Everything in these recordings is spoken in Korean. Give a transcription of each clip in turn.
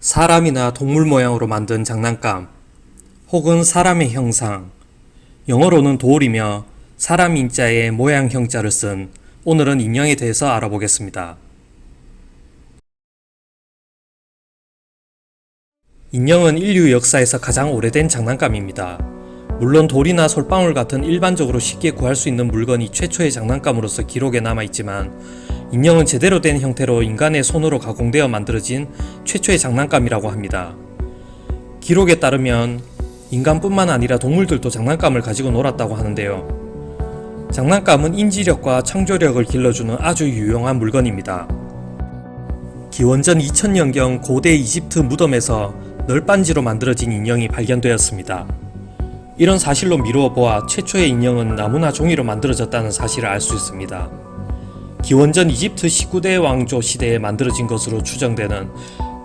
사람이나 동물 모양으로 만든 장난감, 혹은 사람의 형상, 영어로는 도울이며 사람 인자의 모양 형자를 쓴 오늘은 인형에 대해서 알아보겠습니다. 인형은 인류 역사에서 가장 오래된 장난감입니다. 물론 돌이나 솔방울 같은 일반적으로 쉽게 구할 수 있는 물건이 최초의 장난감으로서 기록에 남아있지만 인형은 제대로 된 형태로 인간의 손으로 가공되어 만들어진 최초의 장난감이라고 합니다. 기록에 따르면 인간뿐만 아니라 동물들도 장난감을 가지고 놀았다고 하는데요. 장난감은 인지력과 창조력을 길러주는 아주 유용한 물건입니다. 기원전 2000년경 고대 이집트 무덤에서 널빤지로 만들어진 인형이 발견되었습니다. 이런 사실로 미루어 보아 최초의 인형은 나무나 종이로 만들어졌다는 사실을 알 수 있습니다. 기원전 이집트 19대 왕조 시대에 만들어진 것으로 추정되는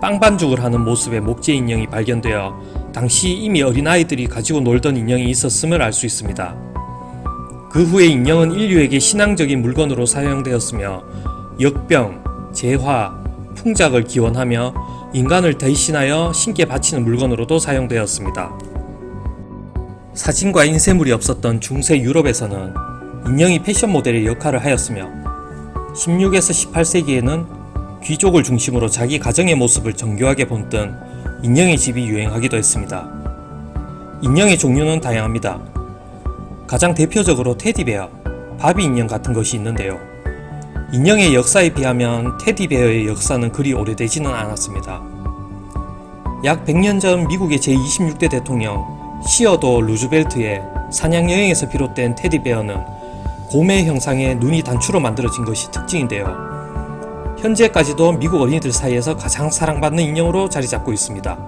빵반죽을 하는 모습의 목재 인형이 발견되어 당시 이미 어린아이들이 가지고 놀던 인형이 있었음을 알 수 있습니다. 그 후에 인형은 인류에게 신앙적인 물건으로 사용되었으며 역병, 재화, 풍작을 기원하며 인간을 대신하여 신께 바치는 물건으로도 사용되었습니다. 사진과 인쇄물이 없었던 중세 유럽에서는 인형이 패션 모델의 역할을 하였으며 16에서 18세기에는 귀족을 중심으로 자기 가정의 모습을 정교하게 본뜬 인형의 집이 유행하기도 했습니다. 인형의 종류는 다양합니다. 가장 대표적으로 테디베어, 바비 인형 같은 것이 있는데요. 인형의 역사에 비하면 테디베어의 역사는 그리 오래되지는 않았습니다. 약 100년 전 미국의 제26대 대통령 시어도 루즈벨트의 사냥여행에서 비롯된 테디베어는 곰의 형상의 눈이 단추로 만들어진 것이 특징인데요. 현재까지도 미국 어린이들 사이에서 가장 사랑받는 인형으로 자리 잡고 있습니다.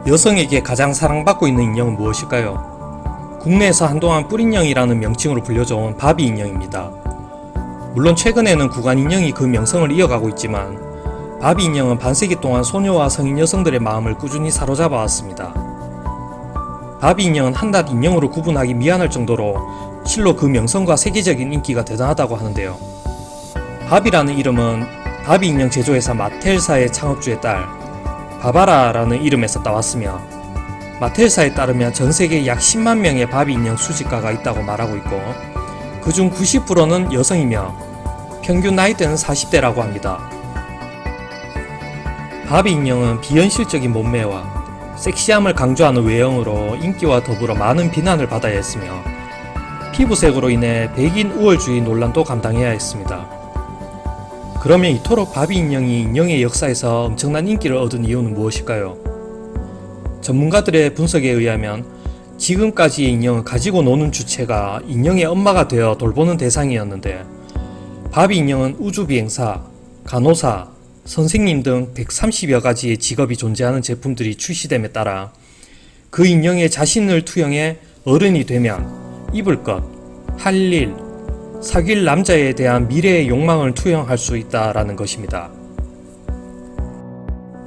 여성에게 가장 사랑받고 있는 인형은 무엇일까요? 국내에서 한동안 뿔인형이라는 명칭으로 불려져온 바비 인형입니다. 물론 최근에는 구간 인형이 그 명성을 이어가고 있지만 바비 인형은 반세기 동안 소녀와 성인 여성들의 마음을 꾸준히 사로잡아 왔습니다. 바비 인형은 한낱 인형으로 구분하기 미안할 정도로 실로 그 명성과 세계적인 인기가 대단하다고 하는데요. 바비라는 이름은 바비 인형 제조회사 마텔사의 창업주의 딸 바바라라는 이름에서 따왔으며 마텔사에 따르면 전 세계에 약 10만 명의 바비 인형 수집가가 있다고 말하고 있고 그중 90%는 여성이며 평균 나이대는 40대라고 합니다. 바비 인형은 비현실적인 몸매와 섹시함을 강조하는 외형으로 인기와 더불어 많은 비난을 받아야 했으며 피부색으로 인해 백인 우월주의 논란도 감당해야 했습니다. 그러면 이토록 바비 인형이 인형의 역사에서 엄청난 인기를 얻은 이유는 무엇일까요? 전문가들의 분석에 의하면 지금까지의 인형을 가지고 노는 주체가 인형의 엄마가 되어 돌보는 대상이었는데 바비 인형은 우주비행사, 간호사, 선생님 등 130여 가지의 직업이 존재하는 제품들이 출시됨에 따라 그 인형의 자신을 투영해 어른이 되면 입을 것, 할 일, 사귈 남자에 대한 미래의 욕망을 투영할 수 있다라는 것입니다.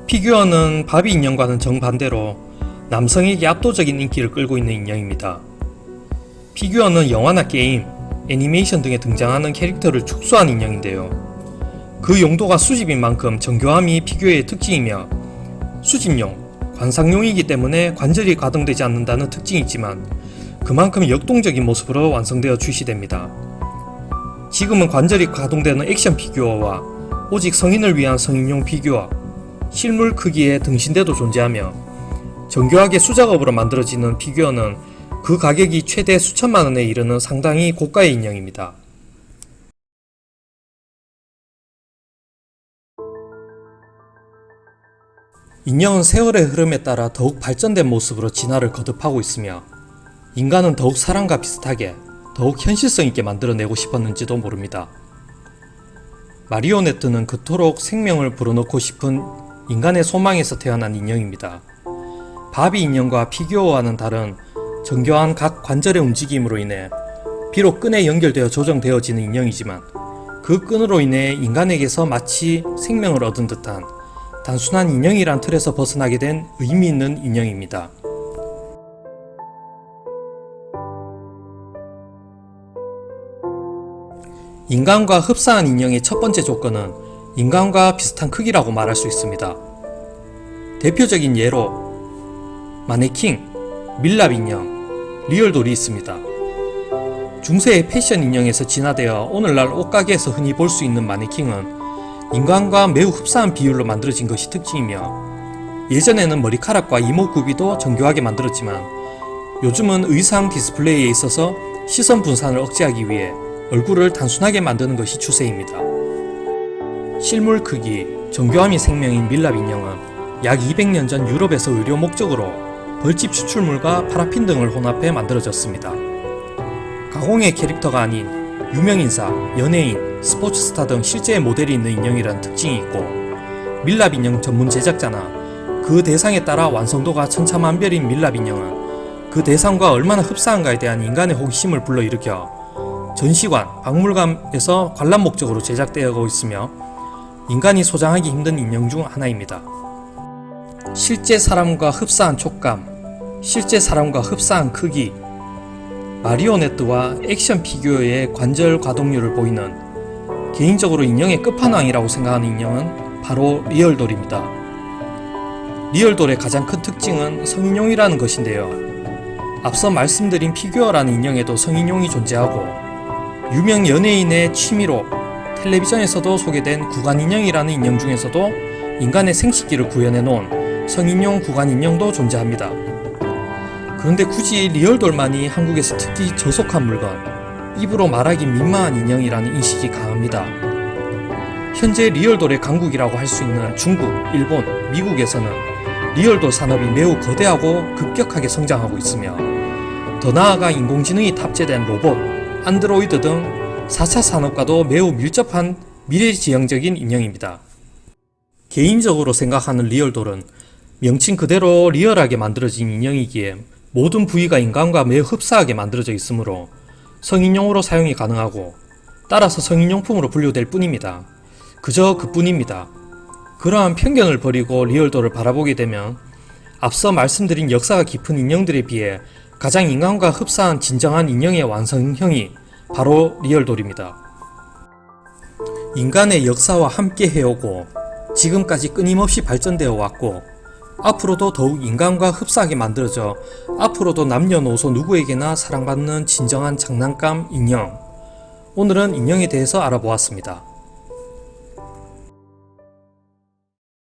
피규어는 바비 인형과는 정반대로 남성에게 압도적인 인기를 끌고 있는 인형입니다. 피규어는 영화나 게임, 애니메이션 등에 등장하는 캐릭터를 축소한 인형인데요. 그 용도가 수집인 만큼 정교함이 피규어의 특징이며 수집용, 관상용이기 때문에 관절이 가동되지 않는다는 특징이 있지만 그만큼 역동적인 모습으로 완성되어 출시됩니다. 지금은 관절이 가동되는 액션 피규어와 오직 성인을 위한 성인용 피규어, 실물 크기의 등신대도 존재하며 정교하게 수작업으로 만들어지는 피규어는 그 가격이 최대 수천만 원에 이르는 상당히 고가의 인형입니다. 인형은 세월의 흐름에 따라 더욱 발전된 모습으로 진화를 거듭하고 있으며 인간은 더욱 사람과 비슷하게 더욱 현실성 있게 만들어내고 싶었는지도 모릅니다. 마리오네트는 그토록 생명을 불어넣고 싶은 인간의 소망에서 태어난 인형입니다. 바비 인형과 피규어와는 다른 정교한 각 관절의 움직임으로 인해 비록 끈에 연결되어 조정되어지는 인형이지만 그 끈으로 인해 인간에게서 마치 생명을 얻은 듯한 단순한 인형이란 틀에서 벗어나게 된 의미 있는 인형입니다. 인간과 흡사한 인형의 첫 번째 조건은 인간과 비슷한 크기라고 말할 수 있습니다. 대표적인 예로 마네킹, 밀랍 인형, 리얼돌이 있습니다. 중세의 패션 인형에서 진화되어 오늘날 옷가게에서 흔히 볼 수 있는 마네킹은 인간과 매우 흡사한 비율로 만들어진 것이 특징이며, 예전에는 머리카락과 이목구비도 정교하게 만들었지만 요즘은 의상 디스플레이에 있어서 시선 분산을 억제하기 위해 얼굴을 단순하게 만드는 것이 추세입니다. 실물 크기, 정교함이 생명인 밀랍 인형은 약 200년 전 유럽에서 의료 목적으로 벌집 추출물과 파라핀 등을 혼합해 만들어졌습니다. 가공의 캐릭터가 아닌 유명인사, 연예인, 스포츠스타 등 실제의 모델이 있는 인형이라는 특징이 있고, 밀랍 인형 전문 제작자나 그 대상에 따라 완성도가 천차만별인 밀랍 인형은 그 대상과 얼마나 흡사한가에 대한 인간의 호기심을 불러일으켜 전시관, 박물관에서 관람 목적으로 제작되어 있으며 인간이 소장하기 힘든 인형 중 하나입니다. 실제 사람과 흡사한 촉감, 실제 사람과 흡사한 크기, 마리오네트와 액션 피규어의 관절 가동률을 보이는, 개인적으로 인형의 끝판왕이라고 생각하는 인형은 바로 리얼돌입니다. 리얼돌의 가장 큰 특징은 성인용이라는 것인데요. 앞서 말씀드린 피규어라는 인형에도 성인용이 존재하고, 유명 연예인의 취미로 텔레비전에서도 소개된 구간인형이라는 인형 중에서도 인간의 생식기를 구현해 놓은 성인용 구간인형도 존재합니다. 그런데 굳이 리얼돌만이 한국에서 특히 저속한 물건, 입으로 말하기 민망한 인형이라는 인식이 강합니다. 현재 리얼돌의 강국이라고 할 수 있는 중국, 일본, 미국에서는 리얼돌 산업이 매우 거대하고 급격하게 성장하고 있으며, 더 나아가 인공지능이 탑재된 로봇, 안드로이드 등 4차 산업과도 매우 밀접한 미래지향적인 인형입니다. 개인적으로 생각하는 리얼돌은 명칭 그대로 리얼하게 만들어진 인형이기에 모든 부위가 인간과 매우 흡사하게 만들어져 있으므로 성인용으로 사용이 가능하고, 따라서 성인용품으로 분류될 뿐입니다. 그저 그뿐입니다. 그러한 편견을 버리고 리얼돌을 바라보게 되면 앞서 말씀드린 역사가 깊은 인형들에 비해 가장 인간과 흡사한 진정한 인형의 완성형이 바로 리얼돌입니다. 인간의 역사와 함께 해오고 지금까지 끊임없이 발전되어 왔고, 앞으로도 더욱 인간과 흡사하게 만들어져 앞으로도 남녀노소 누구에게나 사랑받는 진정한 장난감 인형. 오늘은 인형에 대해서 알아보았습니다.